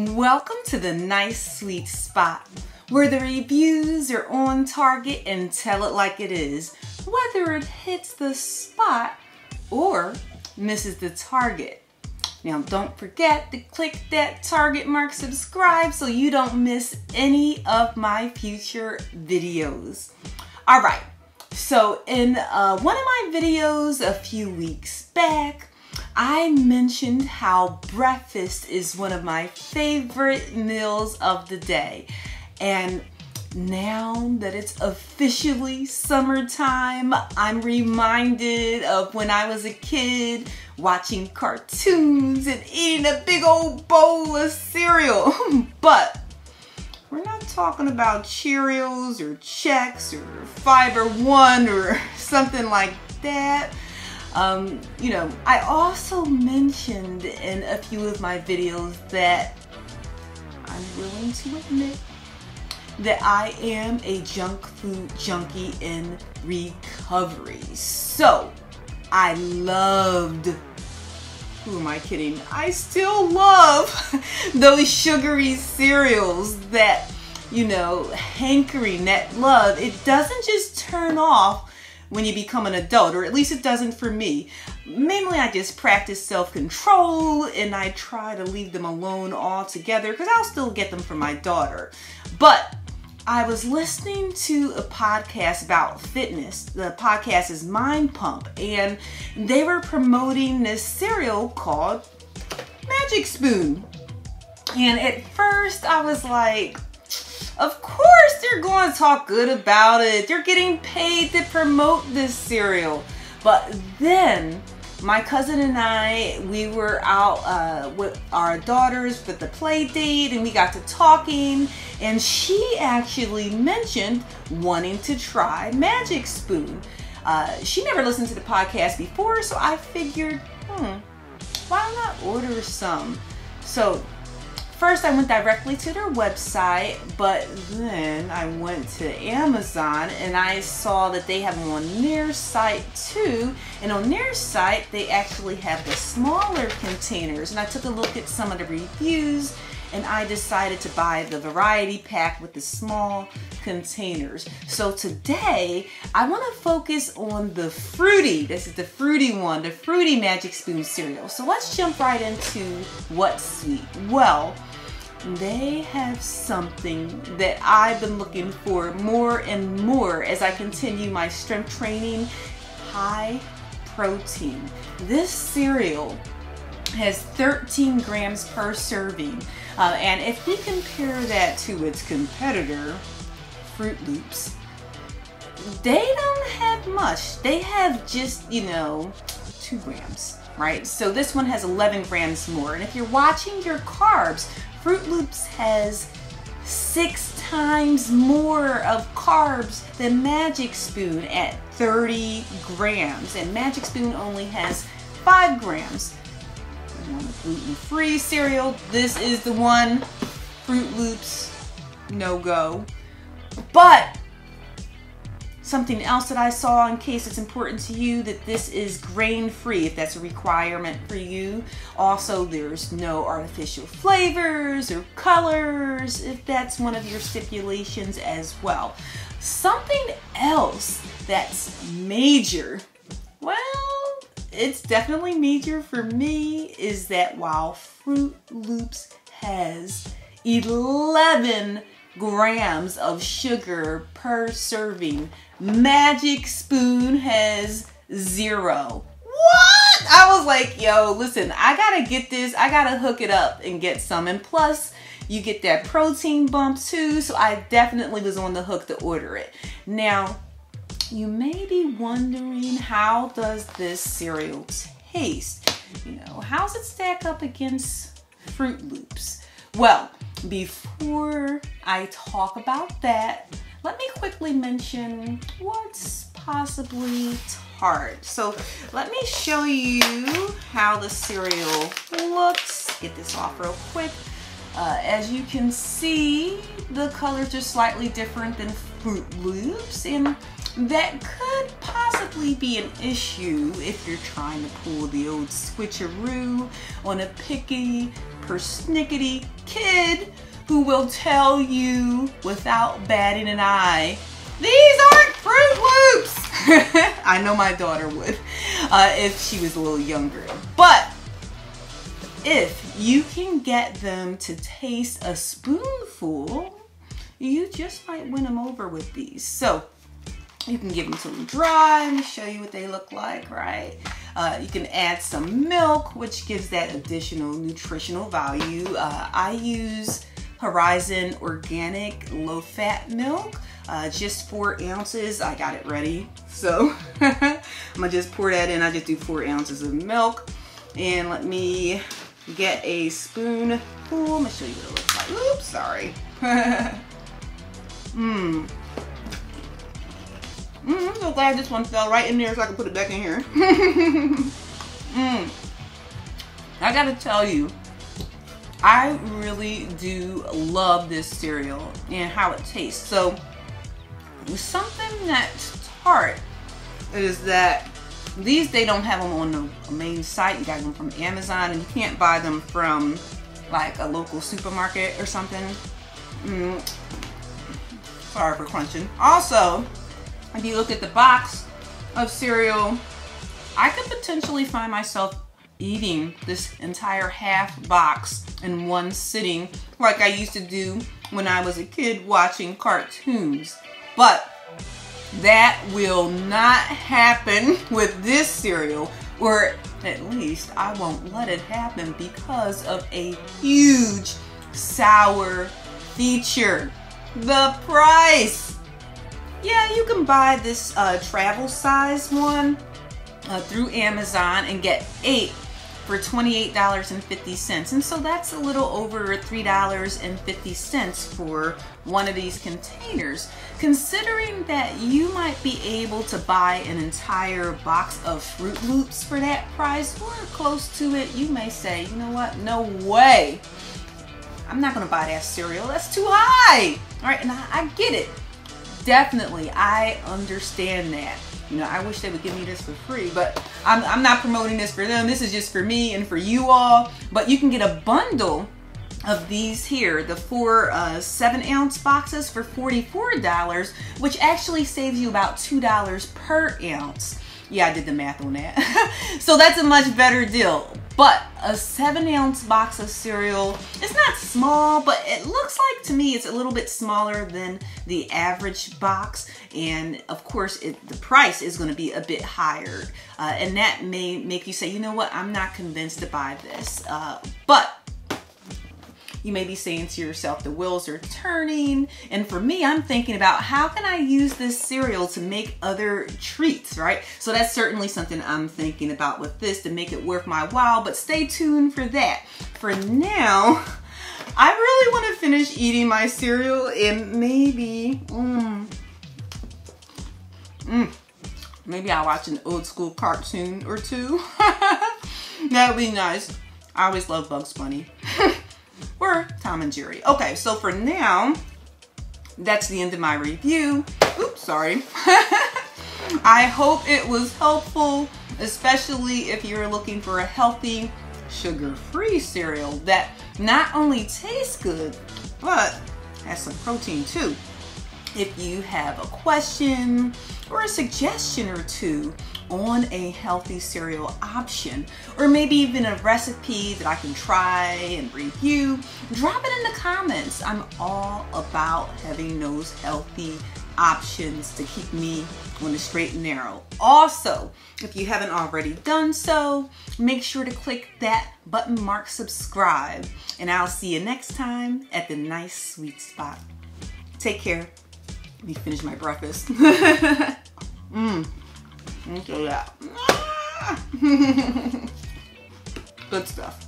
Welcome to the nice sweet spot where the reviews are on target and tell it like it is, whether it hits the spot or misses the target. Now don't forget to click that target mark subscribe so you don't miss any of my future videos. Alright, so in one of my videos a few weeks back, I mentioned how breakfast is one of my favorite meals of the day. And now that it's officially summertime, I'm reminded of when I was a kid watching cartoons and eating a big old bowl of cereal. But we're not talking about Cheerios or Chex or Fiber One or something like that. I also mentioned in a few of my videos that I'm willing to admit that I am a junk food junkie in recovery. So I loved, who am I kidding? I still love those sugary cereals that, hankering, that love. It doesn't just turn off when you become an adult, or at least it doesn't for me. Mainly I just practice self-control and I try to leave them alone altogether because I'll still get them for my daughter. But I was listening to a podcast about fitness. The podcast is Mind Pump, and they were promoting this cereal called Magic Spoon. And at first I was like, of course they're going to talk good about it. They're getting paid to promote this cereal. But then my cousin and I, we were out with our daughters for the play date and we got to talking, and she actually mentioned wanting to try Magic Spoon. She never listened to the podcast before, so I figured, why not order some? So first I went directly to their website, but then I went to Amazon and I saw that they have them on their site too. And on their site, they actually have the smaller containers. And I took a look at some of the reviews and I decided to buy the variety pack with the small containers. So today, I want to focus on the fruity, this is the fruity one, the fruity Magic Spoon cereal. So let's jump right into what's sweet. Well, they have something that I've been looking for more and more as I continue my strength training: high protein. This cereal has 13 grams per serving. And if we compare that to its competitor, Froot Loops, they don't have much. They have just, 2 grams, right? So this one has 11 grams more. And if you're watching your carbs, Froot Loops has 6 times more of carbs than Magic Spoon at 30 grams. And Magic Spoon only has 5 grams. You want a gluten-free cereal, this is the one. Froot Loops, no go. But something else that I saw, in case it's important to you, that this is grain-free, if that's a requirement for you. Also, there's no artificial flavors or colors, if that's one of your stipulations as well. Something else that's major, well, it's definitely major for me, is that while Froot Loops has 11 grams of sugar per serving, Magic Spoon has 0. What? I was like, yo, listen, I gotta get this. I gotta hook it up and get some. And plus, you get that protein bump too. So I definitely was on the hook to order it. Now, you may be wondering, how does this cereal taste? How does it stack up against Froot Loops? Well, before I talk about that, let me quickly mention what's possibly tart. So let me show you how the cereal looks. Get this off real quick. As you can see, the colors are slightly different than Froot Loops, and that could possibly be an issue if you're trying to pull the old switcheroo on a picky, persnickety kid who will tell you without batting an eye, these aren't Fruit Loops. I know my daughter would if she was a little younger. But if you can get them to taste a spoonful, you just might win them over with these. So you can give them to them dry. Let me show you what they look like, right? You can add some milk, which gives that additional nutritional value. I use Horizon Organic low-fat milk, just 4 ounces. I got it ready, so I'm gonna just pour that in. I just do 4 ounces of milk, and let me get a spoonful. Let me show you what it looks like. Oops, sorry. I'm so glad this one fell right in there so I can put it back in here. I gotta tell you, I really do love this cereal and how it tastes. So something that's tart is that these, they don't have them on the main site. You got them from Amazon, and you can't buy them from like a local supermarket or something. Sorry for crunching. Also, if you look at the box of cereal, I could potentially find myself eating this entire half box in one sitting like I used to do when I was a kid watching cartoons. But that will not happen with this cereal, or at least I won't let it happen because of a huge sour feature: the price. Yeah, you can buy this travel size one through Amazon and get 8 for $28.50, and so that's a little over $3.50 for one of these containers. Considering that you might be able to buy an entire box of Fruit Loops for that price or close to it, you may say, you know what, no way, I'm not gonna buy that cereal, that's too high. All right, and I get it. Definitely, I understand that. You know, I wish they would give me this for free, but I'm not promoting this for them. This is just for me and for you all. But you can get a bundle of these here, the 4 7-ounce boxes for $44, which actually saves you about $2 per ounce. Yeah, I did the math on that. So that's a much better deal. But a 7-ounce box of cereal, it's not small, but it looks like to me it's a little bit smaller than the average box. And of course, the price is going to be a bit higher. And that may make you say, you know what, I'm not convinced to buy this. But you may be saying to yourself, the wheels are turning. And for me, I'm thinking about how can I use this cereal to make other treats, right? So that's certainly something I'm thinking about with this to make it worth my while, but stay tuned for that. For now, I really want to finish eating my cereal and maybe, maybe I'll watch an old school cartoon or two. That would be nice. I always love Bugs Bunny. Or Tom and Jerry. Okay, so for now, that's the end of my review. Oops, sorry. I hope it was helpful, especially if you're looking for a healthy, sugar-free cereal that not only tastes good, but has some protein too. If you have a question or a suggestion or two on a healthy cereal option, or maybe even a recipe that I can try and review, drop it in the comments. I'm all about having those healthy options to keep me on the straight and narrow. Also, if you haven't already done so, make sure to click that button marked subscribe, and I'll see you next time at the nice sweet spot. Take care. Let me finish my breakfast. Look at that. Good stuff.